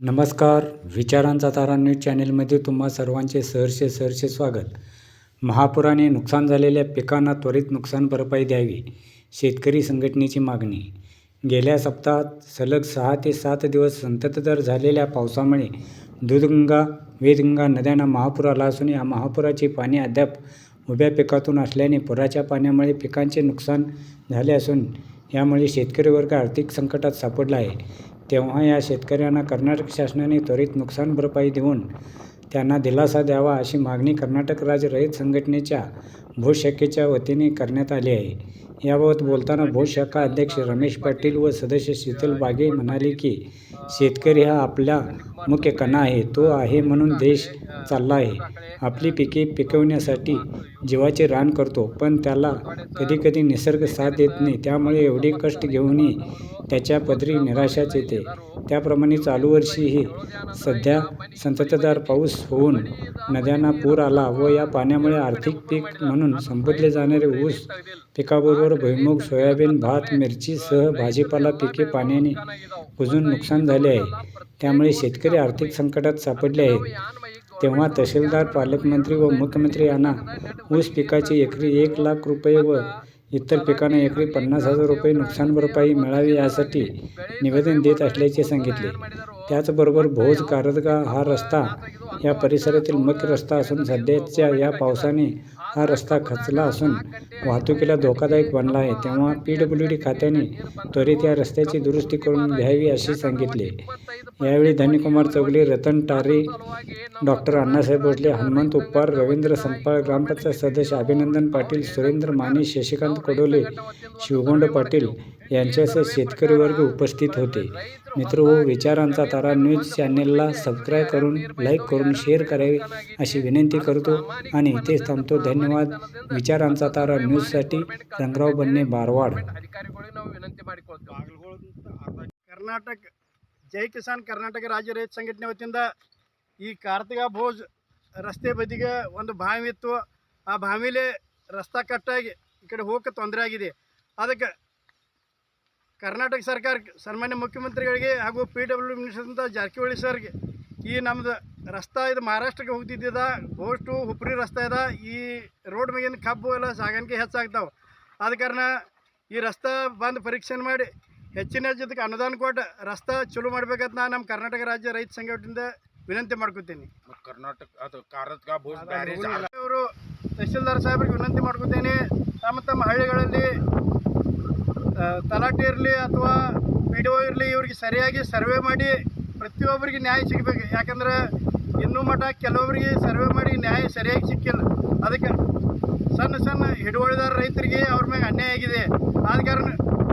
नमस्कार. विचारांचा तारा न्यूज चॅनेलमध्ये तुम्हा सर्वांचे सहर्ष स्वागत. महापुराने नुकसान झालेल्या पिकांना त्वरित नुकसान भरपाई द्यावी, शेतकरी संघटनेची मागणी. गेल्या सप्ताहात सलग 6 ते 7 दिवस संततधार झालेल्या पावसामुळे दूधगंगा, वेदगंगा नद्यांना महापूर आला असून या महापुराची पाणी अद्याप उभ्या पिकातून असल्याने पुराच्या पाण्यामुळे पिकांचे नुकसान झाले असून यामुळे शेतकरी वर्ग आर्थिक संकटात सापडला आहे. तेव्हा या शेतकऱ्यांना कर्नाटक शासनाने त्वरित नुकसान भरपाई देऊन त्यांना दिलासा द्यावा अशी मागणी कर्नाटक राज्य रयत संघटनेच्या भोज शाखेच्या वतीने करण्यात आली आहे. याबाबत बोलताना भोज शाखा अध्यक्ष रमेश पाटील व सदस्य शीतल बागे म्हणाले की शेतकरी हा आपला मुख्य कणा आहे. तो आहे म्हणून देश चालला आहे. आपली पिके पिकवण्यासाठी जीवाचे रान करतो, पण त्याला कधीकधी निसर्ग साथ देत नाही. त्यामुळे एवढे कष्ट घेऊनही त्याच्या पदरी निराशाच येते. त्याप्रमाणे चालू वर्षीही सध्या संततधार पाऊस होऊन नद्यांना पूर आला व या पाण्यामुळे आर्थिक पीक म्हणून संबोधले जाणारे ऊस पिकाबरोबर भुईमूग, सोयाबीन, भात, मिरचीसह भाजीपाला पिके पाण्याने कुजून नुकसान झाले आहे. त्यामुळे शेतकरी आर्थिक संकटात सापडले आहेत. तेव्हा तहसीलदार, पालकमंत्री व मुख्यमंत्री यांना ऊस पिकाची एकरी 1 लाख रुपये व इतर पिकांना एकरी 50,000 रुपये नुकसान भरपाई मिळावी यासाठी निवेदन देत असल्याचे सांगितले. त्याचबरोबर भोज कारदगा हा रस्ता या परिसरातील मुख्य रस्ता असून सध्याच्या या पावसाने हा रस्ता खचला असून वाहतुकीला धोकादायक बनला आहे. तेव्हा PWD खात्याने त्वरित या रस्त्याची दुरुस्ती करून घ्यावी असे सांगितले. यावेळी धन्यकुमार चौगले, रतन टारे, डॉक्टर अण्णासाहेब भोसले, हनुमंत उप्पार, रवींद्र संपाळ, ग्रामपंचायत सदस्य अभिनंदन पाटील, सुरेंद्र माने, शशिकांत कोडोले, शिवगोंड पाटील यांच्यासह शेतकरी वर्ग उपस्थित होते. मित्रहो, विचारांचा तारा न्यूज चॅनेलला सबस्क्राईब करून, लाईक करून, शेअर करावे अशी विनंती करतो आणि इथेच थांबतो. धन्यवाद. विचारांचा तारा न्यूजसाठी रंगराव बन्ने, बारवाड. ಕರ್ನಾಟಕ ಜೈ ಕಿಸಾನ್ ಕರ್ನಾಟಕ ರಾಜ್ಯ ರೈತ ಸಂಘಟನೆ ವತಿಯಿಂದ ಈ ಕಾರ್ತಿಕ ಭೋಜ್ ರಸ್ತೆ ಬದಿಗೆ ಒಂದು ಬಾವಿ ಇತ್ತು. ಆ ಬಾವಿಲಿ ರಸ್ತಾ ಕಟ್ಟಾಗಿ ಈ ಕಡೆ ಹೋಗಕ್ಕೆ ತೊಂದರೆ ಆಗಿದೆ. ಅದಕ್ಕೆ ಕರ್ನಾಟಕ ಸರ್ಕಾರ ಸನ್ಮಾನ್ಯ ಮುಖ್ಯಮಂತ್ರಿಗಳಿಗೆ ಹಾಗೂ PWD ಮಿನಿಸ್ಟರ್ ಜಾರಕಿಹೊಳಿ ಸರ್ಗೆ ಈ ನಮ್ಮದು ರಸ್ತಾ ಇದು ಮಹಾರಾಷ್ಟ್ರಕ್ಕೆ ಹೋಗ್ತಿದ್ದ ಭೋಜ್ ಟು ಹುಬ್ಳಿ ರಸ್ತಾ ಇದೆ. ಈ ರೋಡ್ ಮ್ಯಾಗಿನ ಕಬ್ಬು ಎಲ್ಲ ಸಾಗಾಣಿಕೆ ಹೆಚ್ಚಾಗ್ತಾವೆ. ಆದ ಕಾರಣ ಈ ರಸ್ತಾ ಬಂದು ಪರೀಕ್ಷೆ ಮಾಡಿ ಹೆಚ್ಚಿನ ಇದಕ್ಕೆ ಅನುದಾನ ಕೊಟ್ಟು ರಸ್ತಾ ಚಲೋ ಮಾಡ್ಬೇಕಂತ ನಾನು ನಮ್ಮ ಕರ್ನಾಟಕ ರಾಜ್ಯ ರೈತ ಸಂಘಟನೆಯಿಂದ ವಿನಂತಿ ಮಾಡ್ಕೊತೀನಿ. ಅವರು ತಹಸೀಲ್ದಾರ್ ಸಾಹೇಬ್ರಿಗೆ ವಿನಂತಿ ಮಾಡ್ಕೊತೀನಿ, ತಮ್ಮ ಹಳ್ಳಿಗಳಲ್ಲಿ ತಲಾಟೆ ಇರಲಿ ಅಥವಾ PDO ಇರಲಿ, ಇವ್ರಿಗೆ ಸರಿಯಾಗಿ ಸರ್ವೆ ಮಾಡಿ ಪ್ರತಿಯೊಬ್ಬರಿಗೆ ನ್ಯಾಯ ಸಿಗಬೇಕು. ಯಾಕಂದ್ರೆ ಇನ್ನೂ ಮಟ್ಟ ಕೆಲವೊಬ್ಬರಿಗೆ ಸರ್ವೆ ಮಾಡಿ ನ್ಯಾಯ ಸರಿಯಾಗಿ ಸಿಕ್ಕಿಲ್ಲ. ಅದಕ್ಕೆ ಸಣ್ಣ ಹಿಡುವಳಿದಾರ ರೈತರಿಗೆ ಅವ್ರ ಮ್ಯಾಗ ಅನ್ಯಾಯ ಆಗಿದೆ. ಆದ ಕಾರಣ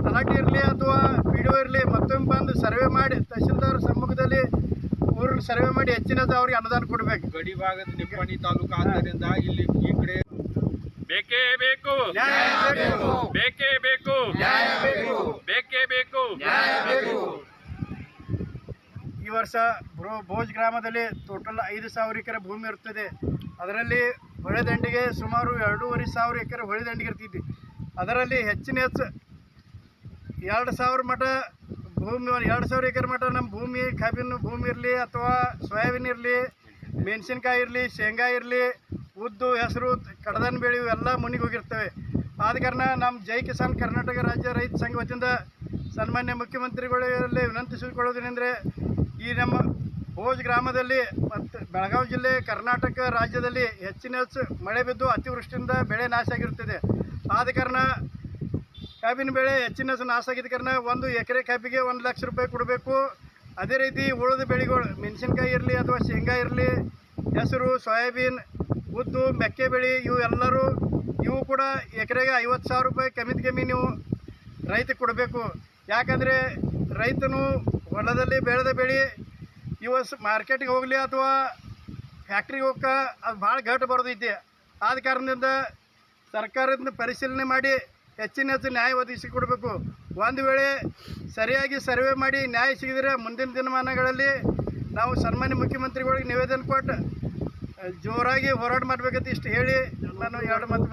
ತಲಾಟೆ ಇರಲಿ ಅಥವಾ PDO ಇರಲಿ ಮತ್ತೊಮ್ಮೆ ಬಂದು ಸರ್ವೆ ಮಾಡಿ ತಹಸೀಲ್ದಾರ್ ಸಮ್ಮುಖದಲ್ಲಿ ಊರಲ್ಲಿ ಸರ್ವೆ ಮಾಡಿ ಹೆಚ್ಚಿನ ಅವ್ರಿಗೆ ಅನುದಾನ ಕೊಡಬೇಕು. ಗಡಿ ಭಾಗದ ನಿಪ್ಪಾಣಿ ತಾಲೂಕು ಆದ್ದರಿಂದ ಇಲ್ಲಿ ಈ ಕಡೆ ಬೇಕೇ ಬೇಕು, ಬೇಕೇ ಬೇಕು, ಬೇಕೇ ಬೇಕು. ಈ ವರ್ಷ ಭೋಜ್ ಗ್ರಾಮದಲ್ಲಿ ಟೋಟಲ್ 5,000 ಎಕರೆ ಭೂಮಿ ಇರ್ತದೆ. ಅದರಲ್ಲಿ ಹೊಳೆದಂಡಿಗೆ ಸುಮಾರು 2,500 ಎಕರೆ ಹೊಳೆದಂಡಿಗೆ ಇರ್ತಿದ್ವಿ. ಅದರಲ್ಲಿ ಹೆಚ್ಚು 2,000 ಮಟ ಭೂಮಿ, 2,000 ಎಕರೆ ಮಟ ನಮ್ಮ ಭೂಮಿ, ಕಬ್ಬಿನ ಭೂಮಿ ಇರಲಿ ಅಥವಾ ಸೋಯಾಬೀನ್ ಇರಲಿ, ಮೆಣಸಿನ್ಕಾಯಿ ಇರಲಿ, ಶೇಂಗಾ ಇರಲಿ, ಉದ್ದು, ಹೆಸರು, ಕಡದನ್ ಬೆಳೆ ಇವೆಲ್ಲ ಮುನಿಗೆ ಹೋಗಿರ್ತವೆ. ಆದ ಕಾರಣ ನಮ್ಮ ಜೈ ಕಿಸಾನ್ ಕರ್ನಾಟಕ ರಾಜ್ಯ ರೈತ ಸಂಘ ವತಿಯಿಂದ ಸನ್ಮಾನ್ಯ ಮುಖ್ಯಮಂತ್ರಿಗಳಲ್ಲಿ ವಿನಂತಿಸಿಕೊಳ್ಳೋದೇನೆಂದರೆ ಈ ನಮ್ಮ ಭೋಜ್ ಗ್ರಾಮದಲ್ಲಿ ಮತ್ತು ಬೆಳಗಾವಿ ಜಿಲ್ಲೆ, ಕರ್ನಾಟಕ ರಾಜ್ಯದಲ್ಲಿ ಹೆಚ್ಚಿನ ಮಳೆ ಬಿದ್ದು ಅತಿವೃಷ್ಟಿಯಿಂದ ಬೆಳೆ ನಾಶ ಆಗಿರುತ್ತದೆ. ಆದ ಕಾರಣ ಕಬ್ಬಿನ ಬೆಳೆ ಹೆಚ್ಚಿನ ನಾಶ ಆಗಿದ್ದ ಕಾರಣ 1 ಎಕರೆ ಕಬ್ಬಿಗೆ 1 ಲಕ್ಷ ರೂಪಾಯಿ ಕೊಡಬೇಕು. ಅದೇ ರೀತಿ ಉಳಿದ ಬೆಳೆಗಳು ಮೆಣಸಿನ್ಕಾಯಿ ಇರಲಿ ಅಥವಾ ಶೇಂಗಾ ಇರಲಿ, ಹೆಸರು, ಸೋಯಾಬೀನ್, ಉದ್ದು, ಮೆಕ್ಕೆ ಬೆಳೆ ಇವು ಕೂಡ ಎಕರೆಗೆ 50,000 ರೂಪಾಯಿ ಕಮ್ಮಿ ನೀವು ರೈತ ಕೊಡಬೇಕು. ಯಾಕಂದರೆ ರೈತನು ಹೊಲದಲ್ಲಿ ಬೆಳೆದ ಬೆಳೆ ಇವು ಮಾರ್ಕೆಟಿಗೆ ಹೋಗಲಿ ಅಥವಾ ಫ್ಯಾಕ್ಟ್ರಿಗೆ ಹೋಗಕ್ಕೆ ಅದು ಭಾಳ ಘಾಟ್ ಬರೋದೈತಿ. ಆದ ಕಾರಣದಿಂದ ಸರ್ಕಾರದಿಂದ ಪರಿಶೀಲನೆ ಮಾಡಿ ಹೆಚ್ಚಿನ ನ್ಯಾಯ ಒದಗಿಸಿಕೊಡಬೇಕು. ಒಂದು ವೇಳೆ ಸರಿಯಾಗಿ ಸರ್ವೆ ಮಾಡಿ ನ್ಯಾಯ ಸಿಗಿದರೆ ಮುಂದಿನ ದಿನಮಾನಗಳಲ್ಲಿ ನಾವು ಸನ್ಮಾನ್ಯ ಮುಖ್ಯಮಂತ್ರಿಗಳಿಗೆ ನಿವೇದನೆ ಕೊಟ್ಟು ಜೋರಾಗಿ ಹೋರಾಟ ಮಾಡಬೇಕಂತ ಇಷ್ಟು ಹೇಳಿ ನಾನು 2 ಮಾತು